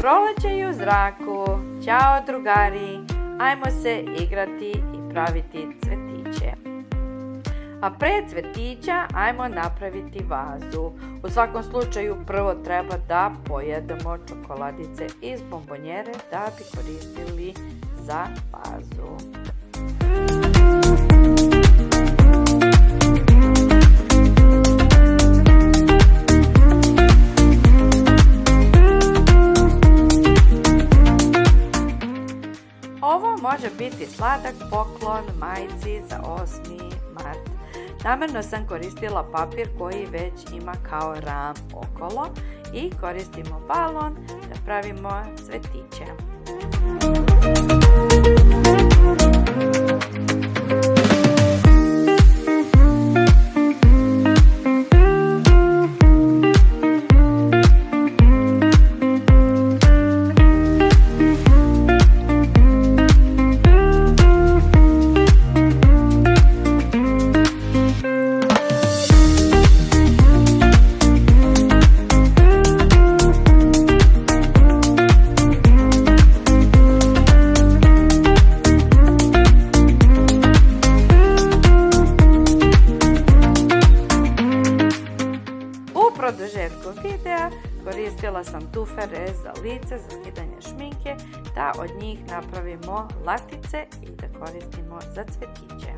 Proleće je u zraku, ćao drugari, ajmo se igrati i praviti cvetiće. A pre cvetića ajmo napraviti vazu. U svakom slučaju prvo treba da pojedemo čokoladice iz bombonjere da bi koristili za vazu. Ovo može biti sladak poklon majci za 8. mart. Namjerno sam koristila papir koji već ima kao ram okolo i koristimo balon da pravimo cvetiće. U produžetku videa koristila sam tufere za lice, za skidanje šminke, da od njih napravimo latice i da koristimo za cvetiće.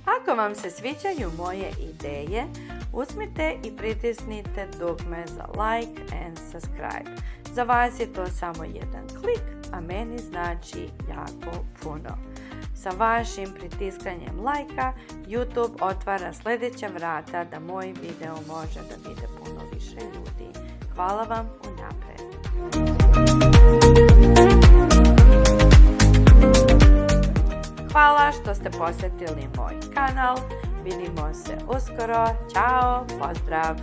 Ako vam se sviđaju moje ideje, uzmite i pritisnite dugme za like and subscribe. Za vas je to samo jedan klik, a meni znači jako puno. Sa vašim pritiskanjem lajka, YouTube otvara sljedeća vrata da moj video može da vide puno više ljudi. Hvala vam unaprijed. Hvala što ste posjetili moj kanal. Vidimo se uskoro. Ćao, pozdrav!